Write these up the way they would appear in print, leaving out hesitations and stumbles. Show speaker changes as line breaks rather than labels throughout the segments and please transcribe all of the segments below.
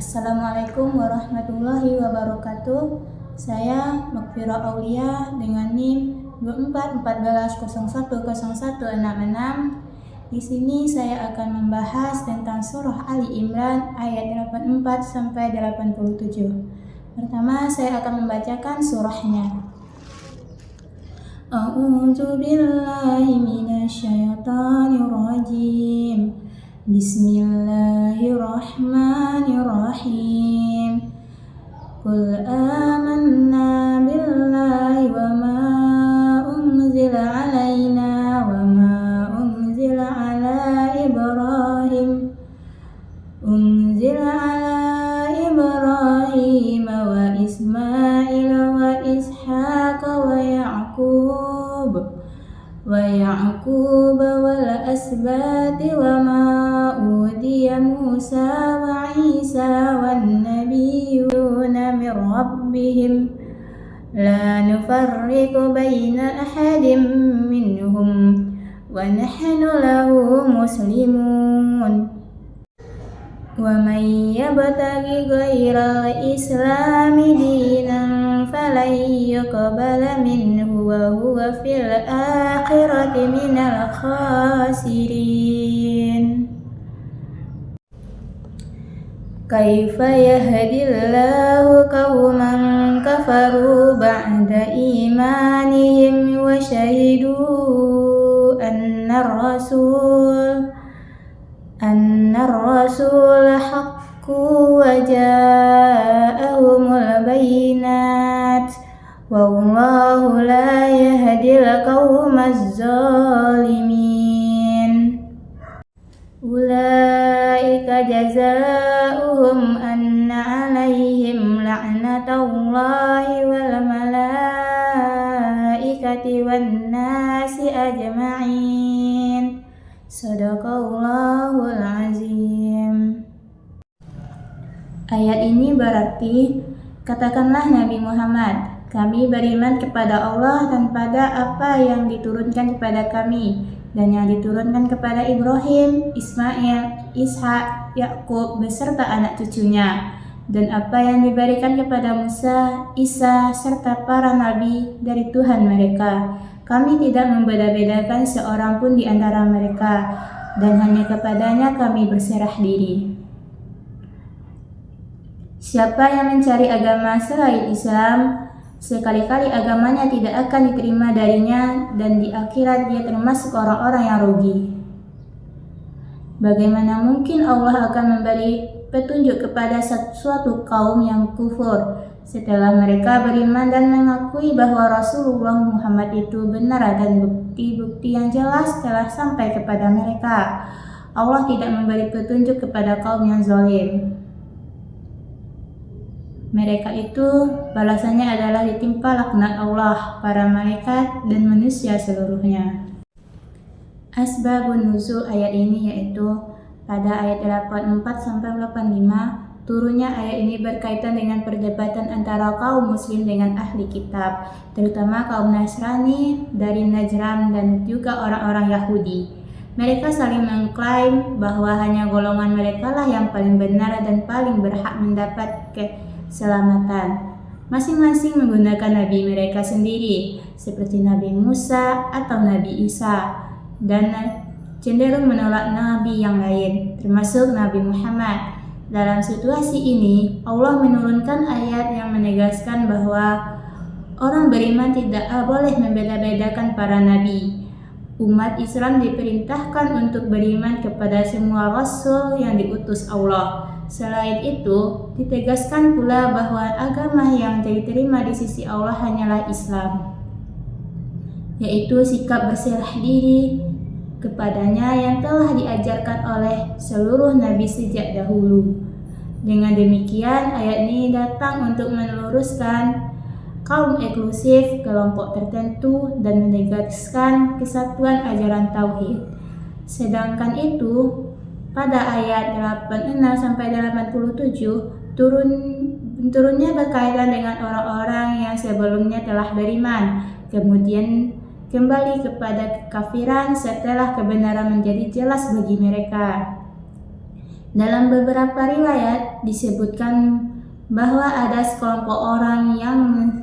Assalamualaikum warahmatullahi wabarakatuh. Saya Makfira Aulia dengan NIM 2414010166. Di sini saya akan membahas tentang surah Ali Imran ayat 84 sampai 87. Pertama, saya akan membacakan surahnya. A'udzu billahi minasyaitonir rajim. Bismillahirrahmanirrahim. Qul amanna billahi wa ma unzila alaina wa ma unzila ala Ibrahim wa Ismail wa Ishaq wa Ya'qub wal asbati wa ma udiya Musa wa Isa wan nabiyyuna min rabbihim la nufarriqu baina ahadin minhum wa nahnu lahu muslimun. Wa man yabtaghi ghairal islami dinan falan yuqbala minhu wa huwa fil akhirati minal khasirin. Kaifa yahdillahu qauman kafaru ba'da imanihim wa shahidu anna ar-rasul haqqu wa ja'ahumul bayinat wallahu la yahdil qaumaz zalimin. Ulaika jazaohum anna alaihim la'natullahi wal malaikati wan nasi ajma'in. Shadaqallahul azim. Ayat ini berarti, katakanlah Nabi Muhammad, kami beriman kepada Allah dan pada apa yang diturunkan kepada kami dan yang diturunkan kepada Ibrahim, Ismail, Ishak, Ya'qub beserta anak cucunya, dan apa yang diberikan kepada Musa, Isa serta para nabi dari Tuhan mereka. Kami tidak membeda-bedakan seorang pun di antara mereka, dan hanya kepadanya kami berserah diri. Siapa yang mencari agama selain Islam, sekali-kali agamanya tidak akan diterima darinya, dan di akhirat dia termasuk orang-orang yang rugi. Bagaimana mungkin Allah akan memberi petunjuk kepada suatu kaum yang kufur setelah mereka beriman dan mengakui bahwa Rasulullah Muhammad itu benar dan bukti-bukti yang jelas telah sampai kepada mereka? Allah tidak memberi petunjuk kepada kaum yang zalim. Mereka itu balasannya adalah ditimpa laknat Allah, para malaikat, dan manusia seluruhnya. Asbabun nuzul ayat ini yaitu pada ayat 84-85, turunnya ayat ini berkaitan dengan perdebatan antara kaum muslim dengan ahli kitab, terutama kaum Nasrani dari Najran dan juga orang-orang Yahudi. Mereka saling mengklaim bahwa hanya golongan mereka lah yang paling benar dan paling berhak mendapat keselamatan. Masing-masing menggunakan nabi mereka sendiri, seperti Nabi Musa atau Nabi Isa, dan cenderung menolak nabi yang lain, termasuk Nabi Muhammad. Dalam situasi ini, Allah menurunkan ayat yang menegaskan bahwa orang beriman tidak boleh membeda-bedakan para nabi. Umat Islam diperintahkan untuk beriman kepada semua rasul yang diutus Allah. Selain itu, ditegaskan pula bahwa agama yang diterima di sisi Allah hanyalah Islam, yaitu sikap berserah diri kepadanya yang telah diajarkan oleh seluruh nabi sejak dahulu. Dengan demikian, ayat ini datang untuk meluruskan kaum eksklusif, kelompok tertentu, dan menegaskan kesatuan ajaran tauhid. Sedangkan itu, pada ayat 86-87, turunnya berkaitan dengan orang-orang yang sebelumnya telah beriman, kemudian kembali kepada kekafiran setelah kebenaran menjadi jelas bagi mereka. Dalam beberapa riwayat disebutkan bahwa ada sekelompok orang yang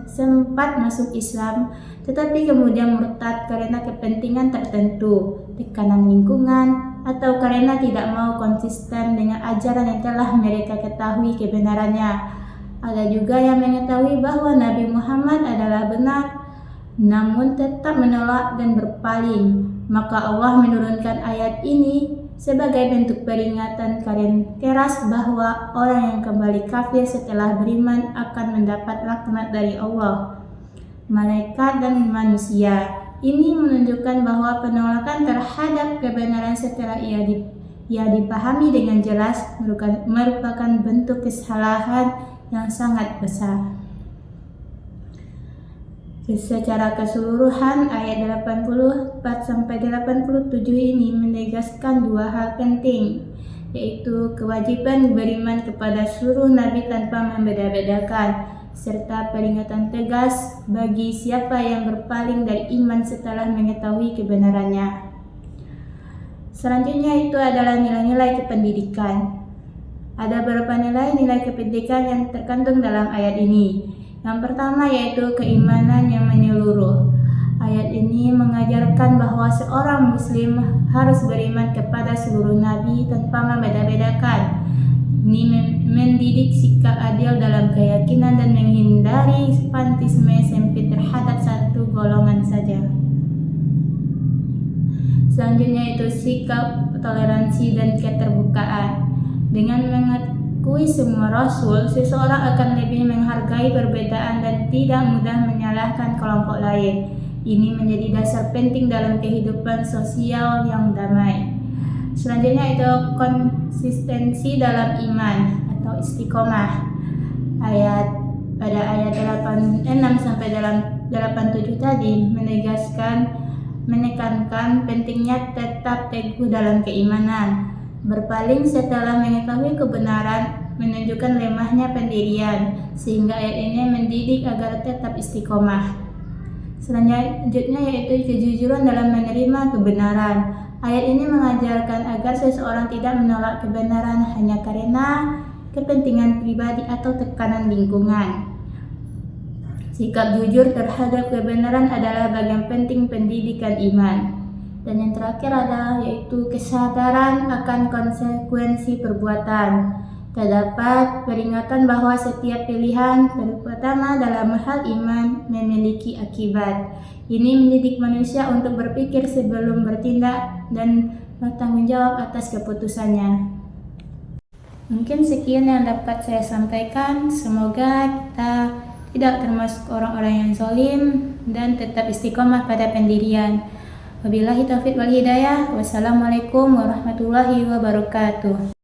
sempat masuk Islam tetapi kemudian murtad karena kepentingan tertentu, tekanan lingkungan, atau karena tidak mau konsisten dengan ajaran yang telah mereka ketahui kebenarannya. Ada juga yang mengetahui bahwa Nabi Muhammad adalah benar, namun tetap menolak dan berpaling. Maka Allah menurunkan ayat ini sebagai bentuk peringatan keras bahwa orang yang kembali kafir setelah beriman akan mendapat laknat dari Allah, malaikat, dan manusia. Ini menunjukkan bahwa penolakan terhadap kebenaran setelah ia dipahami dengan jelas merupakan bentuk kesalahan yang sangat besar. Secara keseluruhan, ayat 84-87 ini menegaskan dua hal penting, yaitu kewajiban beriman kepada seluruh nabi tanpa membeda-bedakan, serta peringatan tegas bagi siapa yang berpaling dari iman setelah mengetahui kebenarannya. Selanjutnya itu adalah nilai-nilai kependidikan. Ada beberapa nilai-nilai kependidikan yang terkandung dalam ayat ini. Yang pertama yaitu keimanan yang menyeluruh. Ayat ini mengajarkan bahwa seorang muslim harus beriman kepada seluruh nabi tanpa membeda-bedakan. Ini mendidik sikap adil dalam keyakinan dan menghindari fanatisme sempit terhadap satu golongan saja. Selanjutnya itu sikap toleransi dan keterbukaan. Dengan mengakui semua rasul, seseorang akan lebih menghargai perbedaan dan tidak mudah menyalahkan kelompok lain. Ini menjadi dasar penting dalam kehidupan sosial yang damai. Selanjutnya itu konsistensi dalam iman atau istiqomah. Pada ayat 86 sampai 87 tadi menekankan pentingnya tetap teguh dalam keimanan. Berpaling setelah mengetahui kebenaran menunjukkan lemahnya pendirian, sehingga ayat ini mendidik agar tetap istiqomah. Selanjutnya yaitu kejujuran dalam menerima kebenaran. Ayat ini mengajarkan agar seseorang tidak menolak kebenaran hanya karena kepentingan pribadi atau tekanan lingkungan. Sikap jujur terhadap kebenaran adalah bagian penting pendidikan iman. Dan yang terakhir adalah yaitu kesadaran akan konsekuensi perbuatan. Terdapat peringatan bahwa setiap pilihan, terutama dalam hal iman, memiliki akibat. Ini mendidik manusia untuk berpikir sebelum bertindak dan bertanggung jawab atas keputusannya. Mungkin sekian yang dapat saya sampaikan. Semoga kita tidak termasuk orang-orang yang zalim dan tetap istiqomah pada pendirian. Wabillahi taufiq wal hidayah. Wassalamualaikum warahmatullahi wabarakatuh.